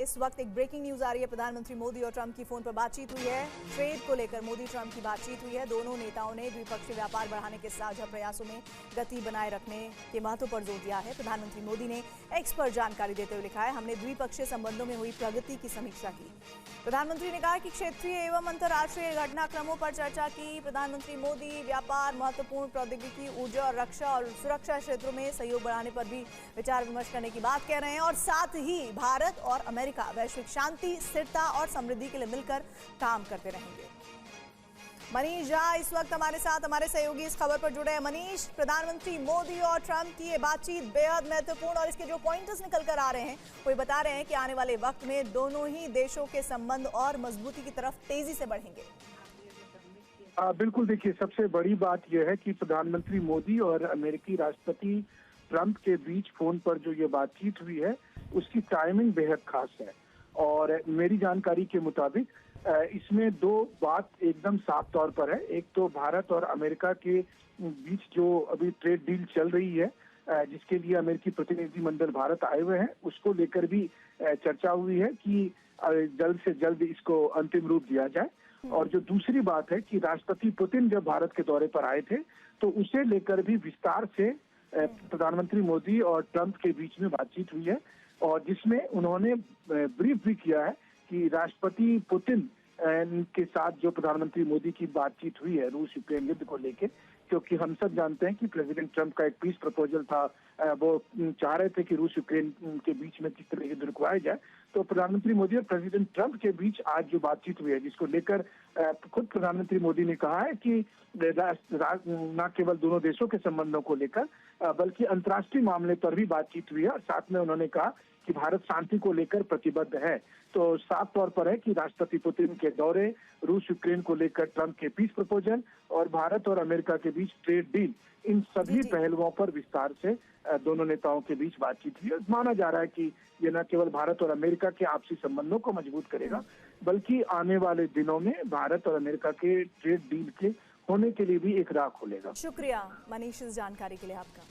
इस वक्त एक ब्रेकिंग न्यूज आ रही है। प्रधानमंत्री मोदी और ट्रंप की फोन पर बातचीत हुई है। ट्रेड को लेकर मोदी ट्रंप की बातचीत हुई है। दोनों नेताओं ने द्विपक्षीय व्यापार बढ़ाने के साझा प्रयासों में गति बनाए रखने के महत्व पर जोर दिया है। प्रधानमंत्री मोदी ने एक्स पर जानकारी देते हुए लिखा है, हमने द्विपक्षीय संबंधों में हुई प्रगति की समीक्षा की। प्रधानमंत्री ने कहा कि क्षेत्रीय एवं अंतर्राष्ट्रीय घटनाक्रमों पर चर्चा की। प्रधानमंत्री मोदी व्यापार, महत्वपूर्ण प्रौद्योगिकी, ऊर्जा, रक्षा और सुरक्षा क्षेत्रों में सहयोग बढ़ाने पर भी विचार विमर्श करने की बात कह रहे हैं और साथ ही भारत और अमेरिका वैश्विक शांति, स्थिरता और समृद्धि के लिए मिलकर काम करते रहेंगे। मनीष झा इस वक्त हमारे साथ हमारे सहयोगी इस खबर पर जुड़े हैं। मनीष, प्रधानमंत्री मोदी और ट्रंप की ये बातचीत बेहद महत्वपूर्ण और इसके जो पॉइंटर्स निकल कर आ रहे हैं वो ये बता रहे हैं कि आने वाले वक्त में दोनों ही देशों के संबंध और मजबूती की तरफ तेजी से बढ़ेंगे। बिल्कुल, देखिए, सबसे बड़ी बात यह है कि प्रधानमंत्री मोदी और अमेरिकी राष्ट्रपति ट्रंप के बीच फोन पर जो ये बातचीत हुई है उसकी टाइमिंग बेहद खास है। और मेरी जानकारी के मुताबिक इसमें दो बात एकदम साफ तौर पर है। एक तो भारत और अमेरिका के बीच जो अभी ट्रेड डील चल रही है, जिसके लिए अमेरिकी प्रतिनिधिमंडल भारत आए हुए हैं, उसको लेकर भी चर्चा हुई है कि जल्द से जल्द इसको अंतिम रूप दिया जाए। और जो दूसरी बात है कि राष्ट्रपति पुतिन जब भारत के दौरे पर आए थे तो उसे लेकर भी विस्तार से प्रधानमंत्री मोदी और ट्रंप के बीच में बातचीत हुई है और जिसमें उन्होंने ब्रीफ भी किया है कि राष्ट्रपति पुतिन के साथ जो प्रधानमंत्री मोदी की बातचीत हुई है रूस यूक्रेन युद्ध को लेकर, क्योंकि हम सब जानते हैं कि प्रेसिडेंट ट्रंप का एक पीस प्रपोजल था, वो चाह रहे थे कि रूस यूक्रेन के बीच में किस तरह युद्ध रुकवाया जाए। तो प्रधानमंत्री मोदी और प्रेसिडेंट ट्रंप के बीच आज जो बातचीत हुई है, जिसको लेकर खुद प्रधानमंत्री मोदी ने कहा है कि न केवल दोनों देशों के संबंधों को लेकर बल्कि अंतर्राष्ट्रीय मामले पर भी बातचीत हुई है और साथ में उन्होंने कहा कि भारत शांति को लेकर प्रतिबद्ध है। तो साफ तौर पर है कि राष्ट्रपति पुतिन के दौरे, रूस यूक्रेन को लेकर ट्रंप के पीस प्रपोजल और भारत और अमेरिका के बीच ट्रेड डील, इन सभी पहलुओं पर विस्तार से दोनों नेताओं के बीच बातचीत हुई। माना जा रहा है कि ये न केवल भारत और अमेरिका के आपसी संबंधों को मजबूत करेगा बल्कि आने वाले दिनों में भारत और अमेरिका के ट्रेड डील के होने के लिए भी एक राह खोलेगा। शुक्रिया मनीष इस जानकारी के लिए आपका।